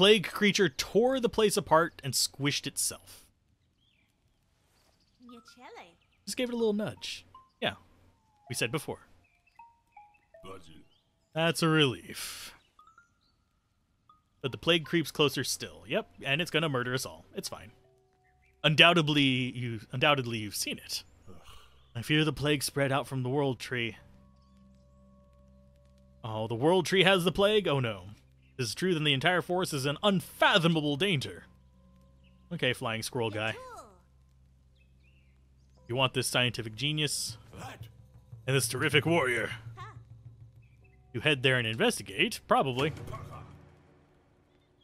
plague creature tore the place apart and squished itself. Just gave it a little nudge. Yeah, we said before. That's a relief. But the plague creeps closer still. Yep, and it's gonna murder us all. It's fine. Undoubtedly you've seen it. I fear the plague spread out from the world tree. Oh, the world tree has the plague? Oh no. If this is true, then the entire forest is in unfathomable danger. Okay, flying squirrel guy. You want this scientific genius and this terrific warrior. You head there and investigate? Probably.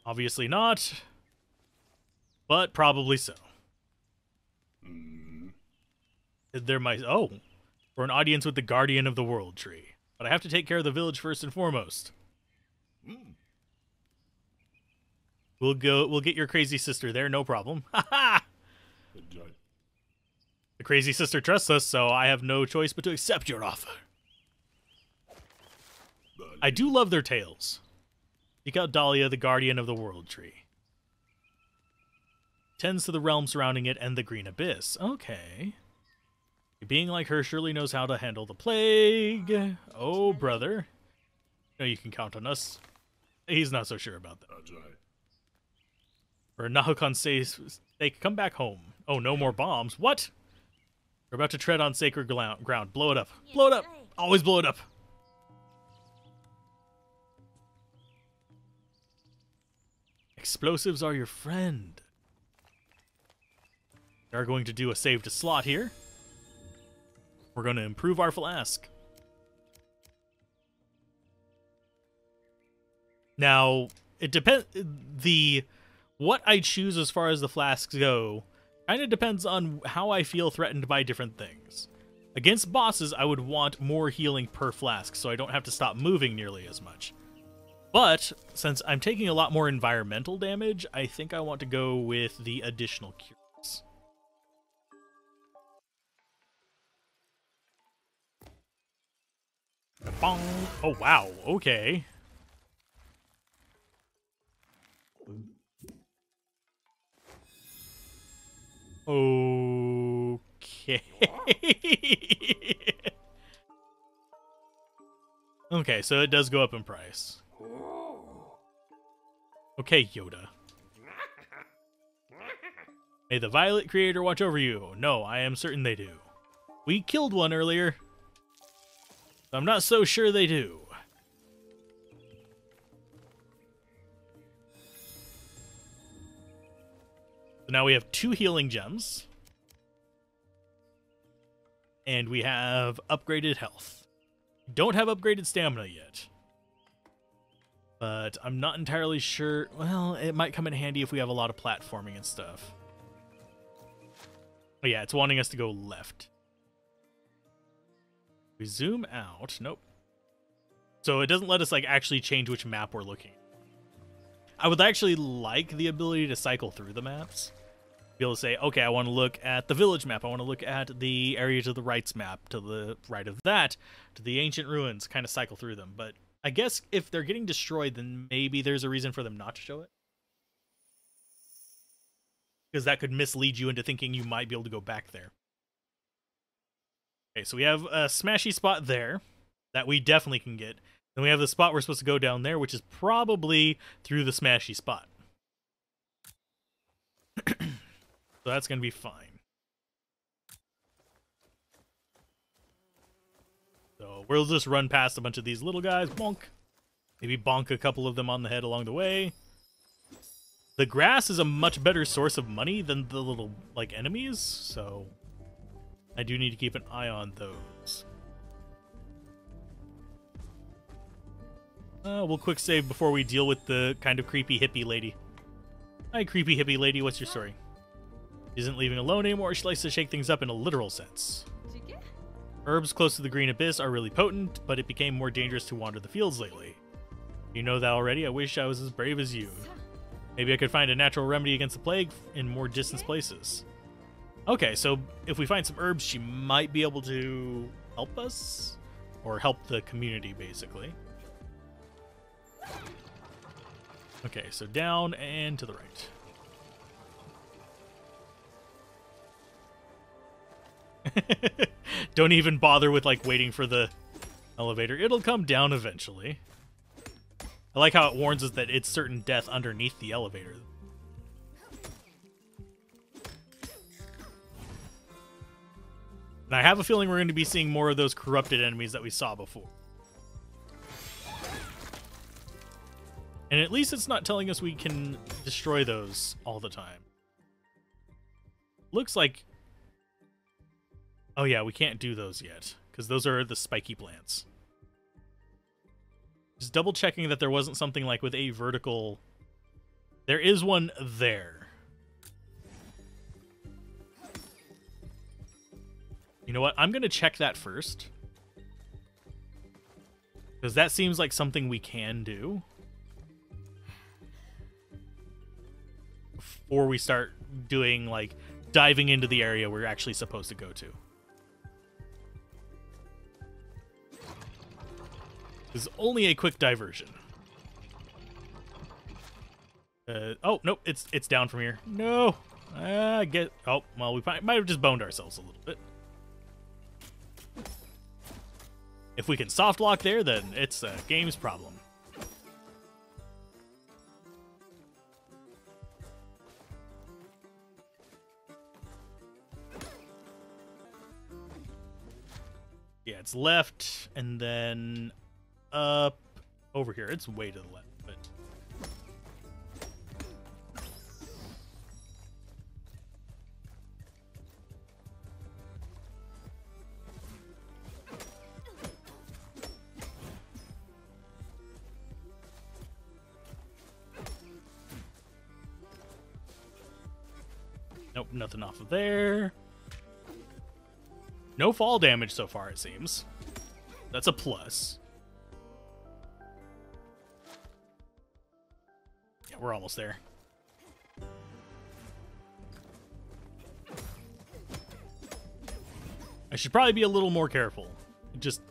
Obviously not. But probably so. There might... Oh. For an audience with the guardian of the world tree. But I have to take care of the village first and foremost. We'll get your crazy sister there, no problem. Ha ha! The crazy sister trusts us, so I have no choice but to accept your offer. I do love their tales. Seek out Dahlia, the guardian of the world tree. Tends to the realm surrounding it and the green abyss. Okay. A being like her surely knows how to handle the plague. Oh, brother. No, you can count on us. He's not so sure about that. For Nahukon's sake, come back home. Oh, no more bombs. What? We're about to tread on sacred ground. Blow it up. Blow it up. Always blow it up. Explosives are your friend. We are going to do a save to slot here. We're going to improve our flask. Now, it depends. What I choose as far as the flasks go kind of depends on how I feel threatened by different things. Against bosses, I would want more healing per flask, so I don't have to stop moving nearly as much. But, since I'm taking a lot more environmental damage, I think I want to go with the additional cures. Bong. Oh, wow. Okay. Okay. Okay, so it does go up in price. Okay, Yoda. May the Violet Creator watch over you. No, I am certain they do. We killed one earlier. I'm not so sure they do. So now we have 2 healing gems. And we have upgraded health. Don't have upgraded stamina yet. But I'm not entirely sure. Well, it might come in handy if we have a lot of platforming and stuff. Oh yeah, it's wanting us to go left. We zoom out. Nope. So it doesn't let us like actually change which map we're looking at. I would actually like the ability to cycle through the maps. Be able to say, okay, I want to look at the village map. I want to look at the area to the right's map, to the right of that, to the ancient ruins, kind of cycle through them. But I guess if they're getting destroyed, then maybe there's a reason for them not to show it. Because that could mislead you into thinking you might be able to go back there. Okay, so we have a smashy spot there that we definitely can get. Then we have the spot we're supposed to go down there, which is probably through the smashy spot. So that's going to be fine. So we'll just run past a bunch of these little guys. Bonk. Maybe bonk a couple of them on the head along the way. The grass is a much better source of money than the little, like, enemies. So I do need to keep an eye on those. We'll quick save before we deal with the kind of creepy hippie lady. Hi, creepy hippie lady. What's your story? She isn't leaving alone anymore. She likes to shake things up in a literal sense. Herbs close to the green abyss are really potent, but it became more dangerous to wander the fields lately. You know that already. I wish I was as brave as you. Maybe I could find a natural remedy against the plague in more distant places. Okay, so if we find some herbs, she might be able to help us? Or help the community, basically. Okay, so down and to the right. Don't even bother with, like, waiting for the elevator. It'll come down eventually. I like how it warns us that it's certain death underneath the elevator. And I have a feeling we're going to be seeing more of those corrupted enemies that we saw before. And at least it's not telling us we can destroy those all the time. Looks like... Oh yeah, we can't do those yet, because those are the spiky plants. Just double checking that there wasn't something like with a vertical... There is one there. You know what? I'm going to check that first. Because that seems like something we can do. Before we start doing, like, diving into the area we're actually supposed to go to. This is only a quick diversion. Oh, nope, it's down from here. No! Oh, well, we might have just boned ourselves a little bit. If we can soft lock there, then it's a game's problem. Yeah, it's left, and then up over here. It's way to the left, but... Nope, nothing off of there. No fall damage so far, it seems. That's a plus. Yeah, we're almost there. I should probably be a little more careful.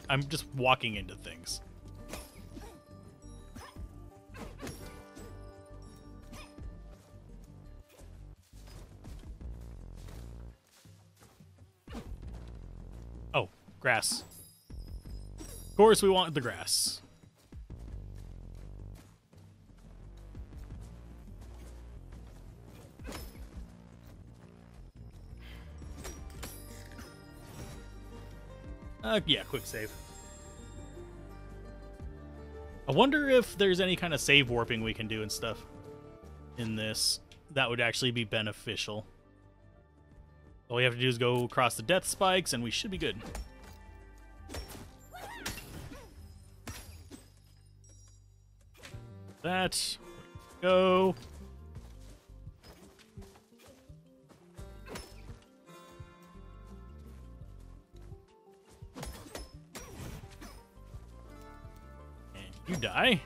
I'm just walking into things. Oh, grass. Of course we want the grass. Yeah, quick save. I wonder if there's any kind of save warping we can do and stuff in this that would actually be beneficial. All we have to do is go across the death spikes and we should be good. That. Go. You die.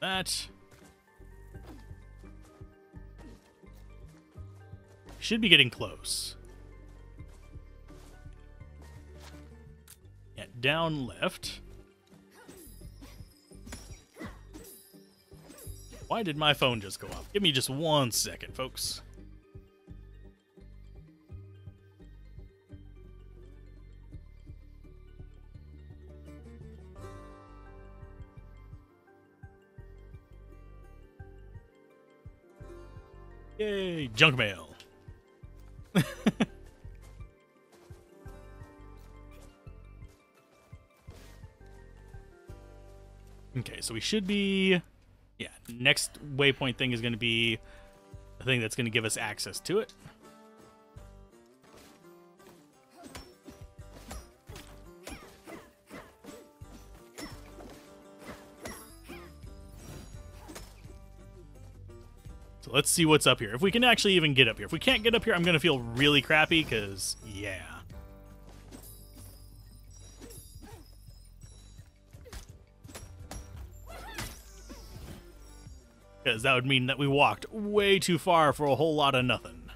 That. Should be getting close. Yeah, down left. Why did my phone just go off? Give me just 1 second, folks. Yay, junk mail. Okay, so we should be... Yeah, next waypoint thing is going to be the thing that's going to give us access to it. So let's see what's up here. If we can actually even get up here. If we can't get up here, I'm going to feel really crappy because, yeah. Because that would mean that we walked way too far for a whole lot of nothing.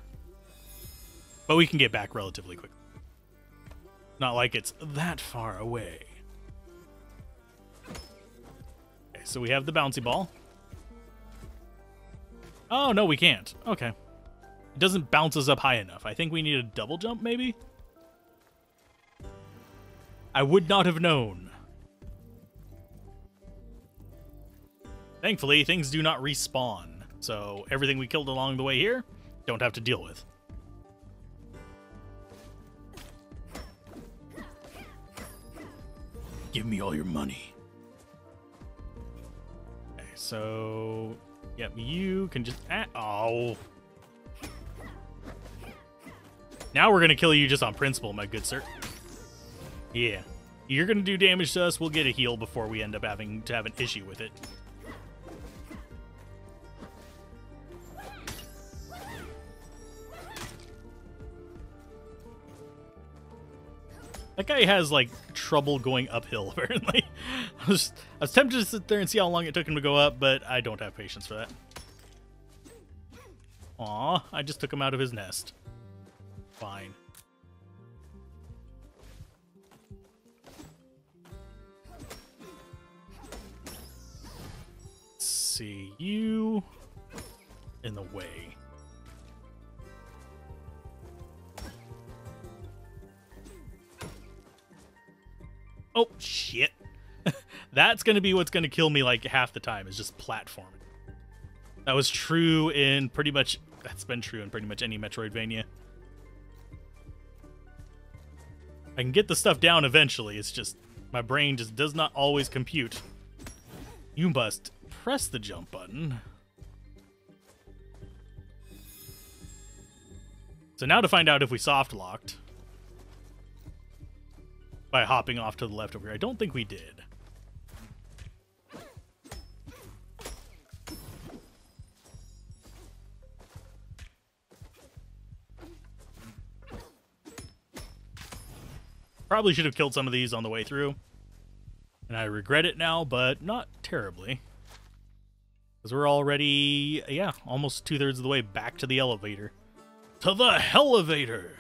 But we can get back relatively quickly. Not like it's that far away. Okay, so we have the bouncy ball. Oh, no, we can't. Okay. It doesn't bounce us up high enough. I think we need a double jump, maybe? I would not have known. Thankfully, things do not respawn. So everything we killed along the way here, don't have to deal with. Give me all your money. Okay, so... Yep, you can just... Oh. Now we're going to kill you just on principle, my good sir. Yeah. You're going to do damage to us. We'll get a heal before we end up having to have an issue with it. That guy has, like, trouble going uphill, apparently. I was tempted to sit there and see how long it took him to go up, but I don't have patience for that. Aw, I just took him out of his nest. Fine. Let's see, you in the way. Oh, shit. That's going to be what's going to kill me like half the time, is just platforming. That was true in pretty much... That's been true in pretty much any Metroidvania. I can get the stuff down eventually, it's just... My brain just does not always compute. You must press the jump button. So now to find out if we soft locked. By hopping off to the left over here. I don't think we did. Probably should have killed some of these on the way through. And I regret it now, but not terribly. Because we're already, yeah, almost 2/3 of the way back to the elevator. To the Hellevator!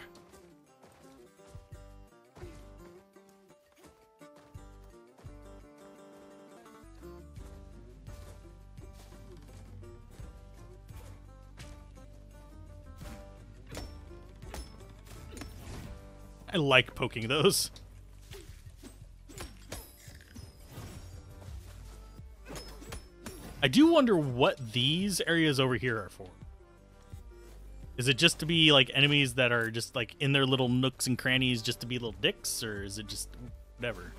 I like poking those. I do wonder what these areas over here are for. Is it just to be like enemies that are just like in their little nooks and crannies just to be little dicks, or is it just whatever?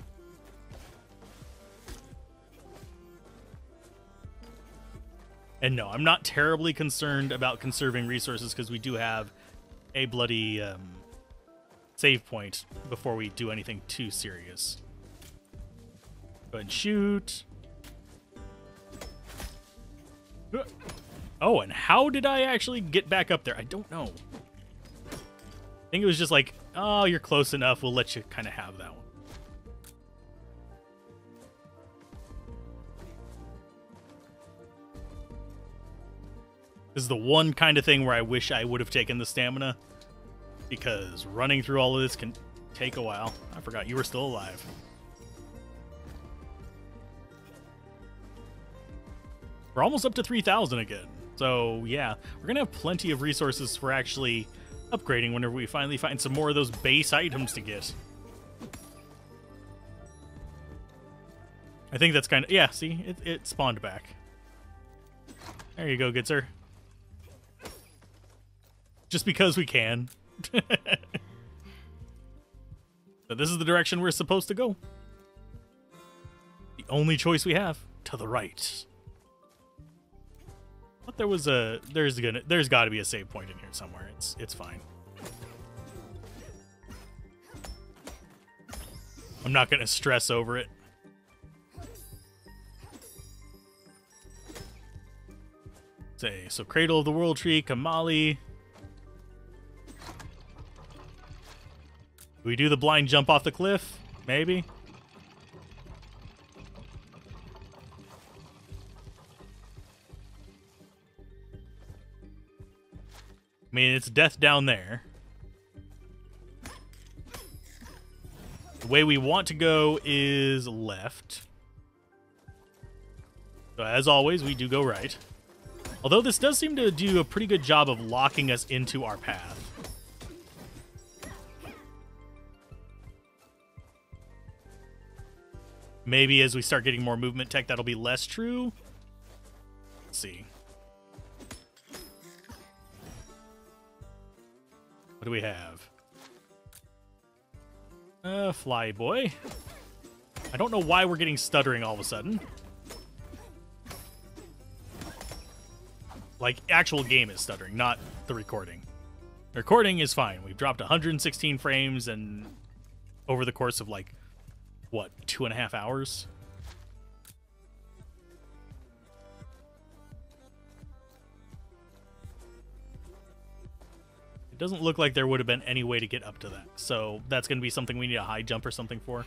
And no, I'm not terribly concerned about conserving resources because we do have a bloody save point before we do anything too serious. Go ahead and shoot. Oh, and how did I actually get back up there? I don't know. I think it was just like, oh, you're close enough. We'll let you kind of have that one. This is the one kind of thing where I wish I would have taken the stamina, because running through all of this can take a while. I forgot you were still alive. We're almost up to 3,000 again. So, yeah, we're going to have plenty of resources for actually upgrading whenever we finally find some more of those base items to get. I think that's kind of... Yeah, see? It spawned back. There you go, good sir. Just because we can. But this is the direction we're supposed to go. The only choice we have. To the right. But there was a... There's got to be a save point in here somewhere. It's fine. I'm not going to stress over it. Say, so Cradle of the World Tree, Kamali. Do we do the blind jump off the cliff? Maybe. I mean, it's death down there. The way we want to go is left. So as always, we do go right. Although this does seem to do a pretty good job of locking us into our path. Maybe as we start getting more movement tech, that'll be less true. Let's see. What do we have? Fly boy. I don't know why we're getting stuttering all of a sudden. Like, actual game is stuttering, not the recording. The recording is fine. We've dropped 116 frames and over the course of, like, what, 2.5 hours? It doesn't look like there would have been any way to get up to that. So that's going to be something we need a high jump or something for.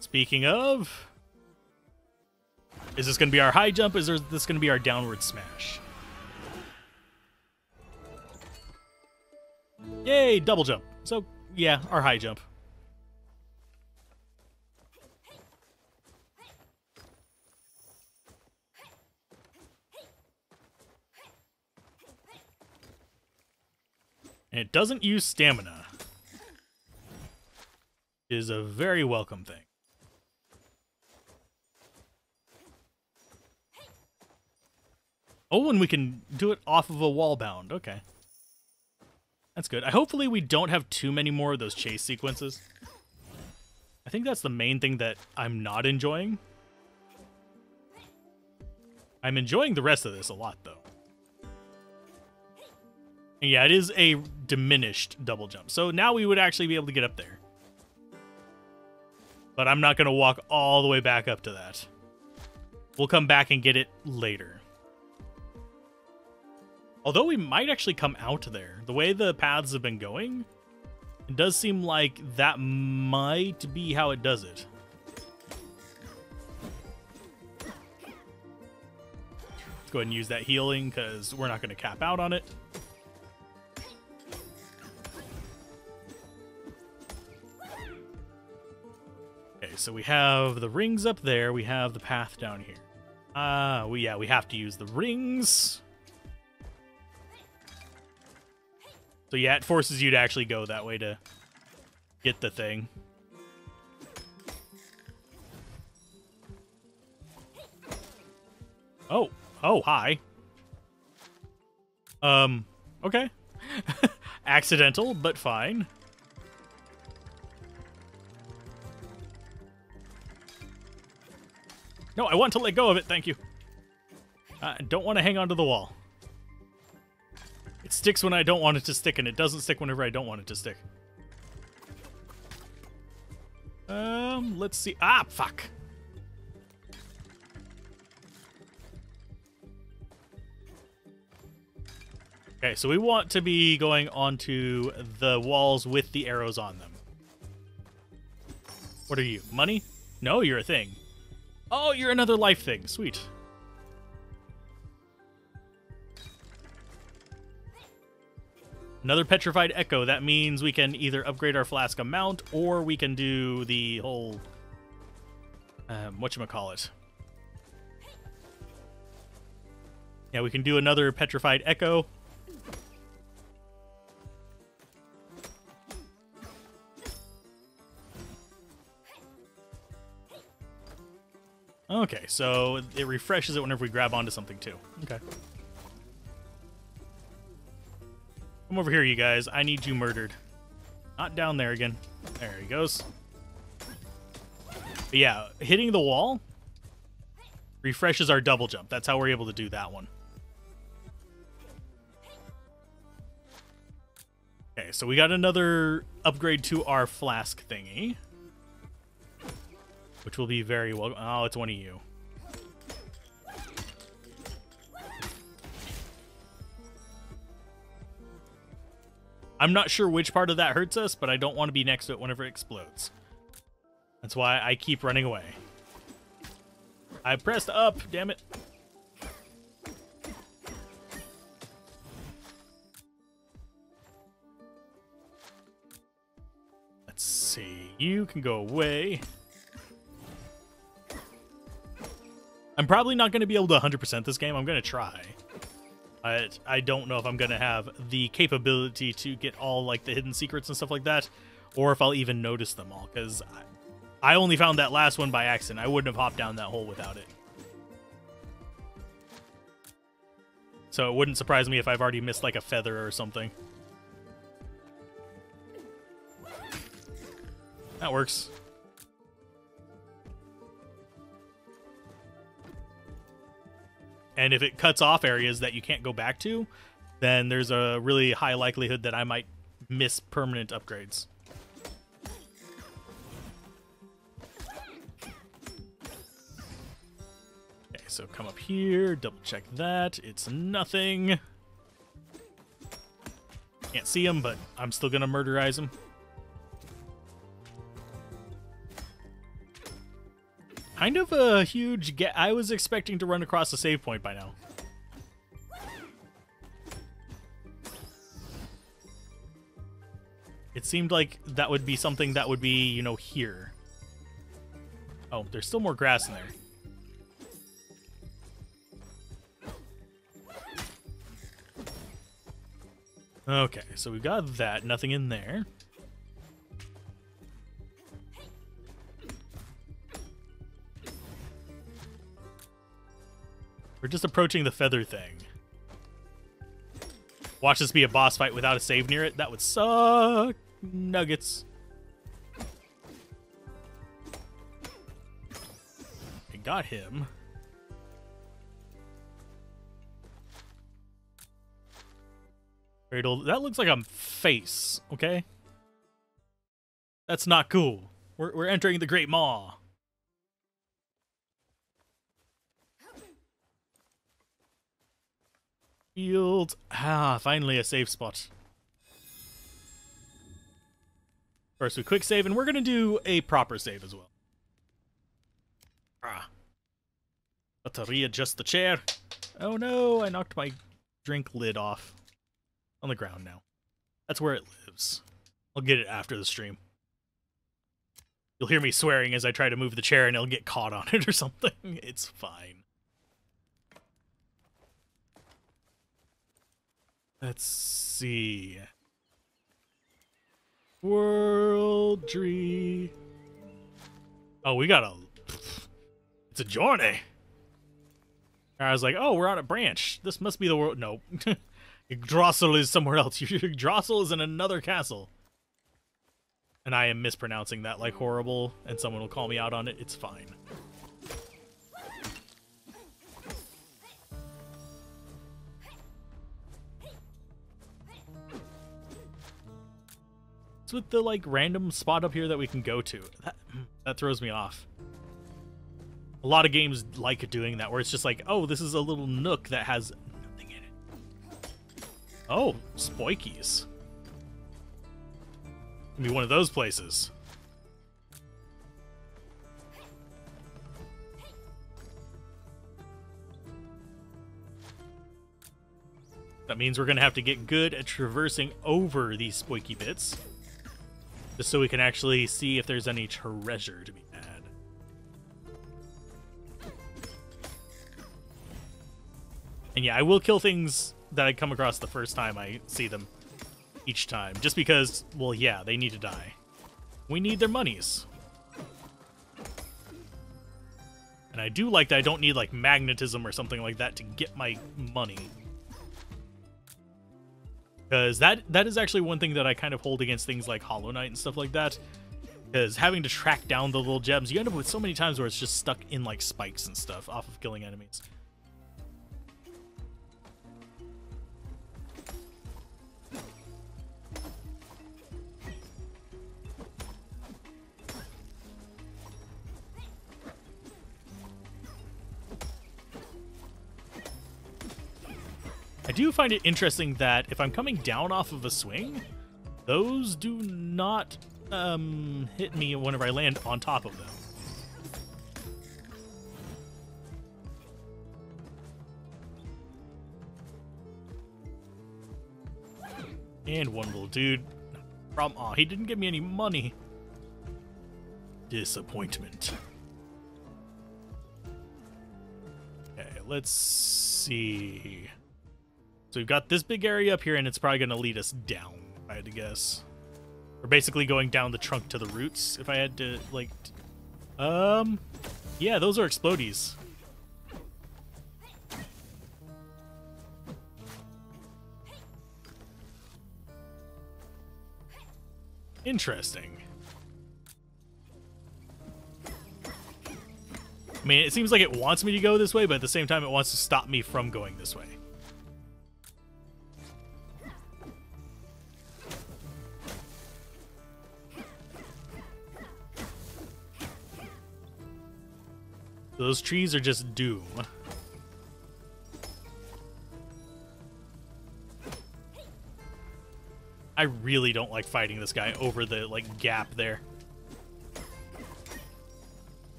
Speaking of... is this going to be our high jump? Is this going to be our downward smash? Yay, double jump. So, yeah, our high jump. And it doesn't use stamina. It is a very welcome thing. Oh, and we can do it off of a wall bound. Okay. That's good. Hopefully we don't have too many more of those chase sequences. I think that's the main thing that I'm not enjoying. I'm enjoying the rest of this a lot, though. And yeah, it is a diminished double jump. So now we would actually be able to get up there. But I'm not going to walk all the way back up to that. We'll come back and get it later. Although we might actually come out there. The way the paths have been going, it does seem like that might be how it does it. Let's go ahead and use that healing, because we're not going to cap out on it. Okay, so we have the rings up there. We have the path down here. We have to use the rings. So yeah, it forces you to actually go that way to get the thing. Oh, hi. Okay. Accidental, but fine. No, I want to let go of it, thank you. I don't want to hang onto the wall. It sticks when I don't want it to stick, and it doesn't stick whenever I don't want it to stick. Let's see. Ah, fuck. Okay, so we want to be going onto the walls with the arrows on them. What are you? Money? No, you're a thing. Oh, you're another life thing. Sweet. Another petrified echo. That means we can either upgrade our flask amount, or we can do the whole... whatchamacallit. Yeah, we can do another petrified echo. Okay, so it refreshes it whenever we grab onto something, too. Okay. Come over here, you guys. I need you murdered. Not down there again. There he goes. But yeah, hitting the wall refreshes our double jump. That's how we're able to do that one. Okay, so we got another upgrade to our flask thingy. Which will be very well... Oh, it's one of you. I'm not sure which part of that hurts us, but I don't want to be next to it whenever it explodes. That's why I keep running away. I pressed up, damn it. see. You can go away. I'm probably not going to be able to 100% this game. I'm going to try. But I don't know if I'm going to have the capability to get all like the hidden secrets and stuff like that, or if I'll even notice them all, because I only found that last one by accident. I wouldn't have hopped down that hole without it. So it wouldn't surprise me if I've already missed like a feather or something. That works. And if it cuts off areas that you can't go back to, then there's a really high likelihood that I might miss permanent upgrades. Okay, so come up here, double check that. It's nothing. Can't see him, but I'm still gonna murderize him. Kind of a huge get. I was expecting to run across a save point by now. It seemed like that would be something that would be, you know, here. Oh, there's still more grass in there. Okay, so we've got that. Nothing in there. We're just approaching the feather thing. Watch this be a boss fight without a save near it. That would suck. Nuggets. I got him. Cradle. That looks like a face, okay? That's not cool. We're entering the Great Maw. Field. Ah, finally a safe spot. First we quick save, and we're going to do a proper save as well. Ah. Got to readjust the chair. Oh no, I knocked my drink lid off. On the ground now. That's where it lives. I'll get it after the stream. You'll hear me swearing as I try to move the chair and it'll get caught on it or something. It's fine. Let's see. Worldry. Oh, we got a... It's a journey. I was like, oh, we're on a branch. This must be the world... Nope. Yggdrasil is somewhere else. Yggdrasil is in another castle. And I am mispronouncing that like horrible, and someone will call me out on it. It's fine. It's with the like random spot up here that we can go to. That throws me off. A lot of games like doing that, where it's just like, oh, this is a little nook that has nothing in it. Oh, Spoikies. Be one of those places. That means we're going to have to get good at traversing over these spoiky bits. Just so we can actually see if there's any treasure to be had. And yeah, I will kill things that I come across the first time I see them. Each time. Just because, well, yeah, they need to die. We need their monies. And I do like that I don't need, like, magnetism or something like that to get my money. Because that is actually one thing that I kind of hold against things like Hollow Knight and stuff like that. Because having to track down the little gems, you end up with so many times where it's just stuck in, like, spikes and stuff off of killing enemies. I do find it interesting that if I'm coming down off of a swing, those do not hit me whenever I land on top of them. And one little dude. Aw, he didn't give me any money. Disappointment. Okay, let's see. So we've got this big area up here, and it's probably going to lead us down, if I had to guess. We're basically going down the trunk to the roots, if I had to, like... Yeah, those are explodies. Interesting. I mean, it seems like it wants me to go this way, but at the same time, it wants to stop me from going this way. Those trees are just doom. I really don't like fighting this guy over the, like, gap there.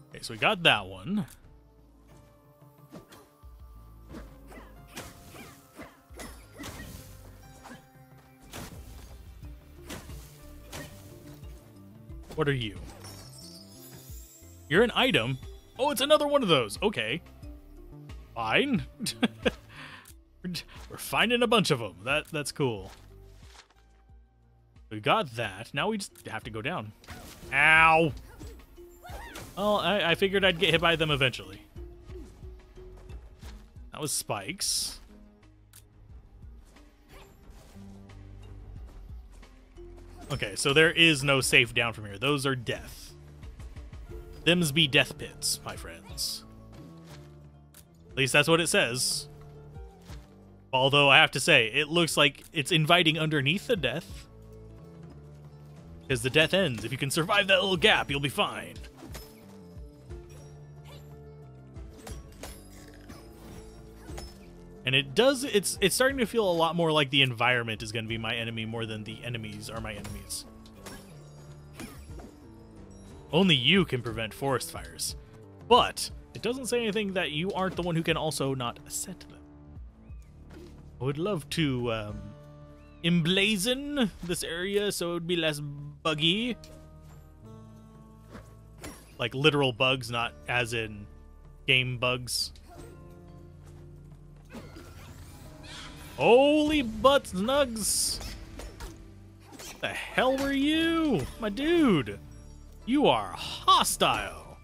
Okay, so we got that one. What are you? You're an item? Oh, it's another one of those. Okay. Fine. We're finding a bunch of them. That's cool. We got that. Now we just have to go down. Ow! Well, I figured I'd get hit by them eventually. That was spikes. Okay, so there is no safe down from here. Those are death. Thems be death pits, my friends. At least that's what it says. Although I have to say, it looks like it's inviting underneath the death. Because the death ends. If you can survive that little gap, you'll be fine. And it does, it's starting to feel a lot more like the environment is going to be my enemy more than the enemies are my enemies. Only you can prevent forest fires. But it doesn't say anything that you aren't the one who can also not set them. I would love to emblazon this area so it would be less buggy. Like literal bugs, not as in game bugs. Holy butt nugs! What the hell were you? My dude! You are hostile!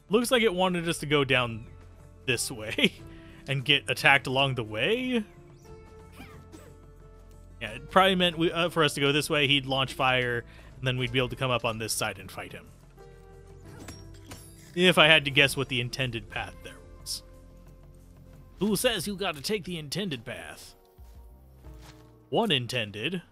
Looks like it wanted us to go down this way and get attacked along the way. Yeah, it probably meant for us to go this way, he'd launch fire, and then we'd be able to come up on this side and fight him. If I had to guess what the intended path there was. Who says you gotta take the intended path? One intended.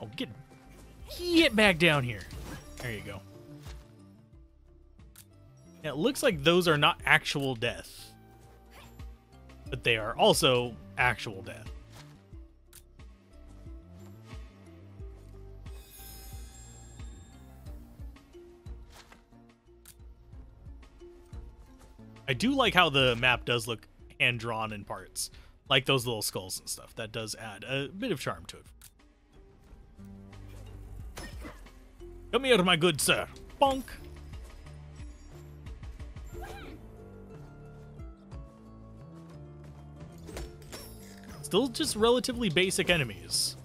Oh, get back down here. There you go. Yeah, it looks like those are not actual death. But they are also actual death. I do like how the map does look hand-drawn in parts. Like those little skulls and stuff. That does add a bit of charm to it. Come here, my good sir. Bonk. Still just relatively basic enemies.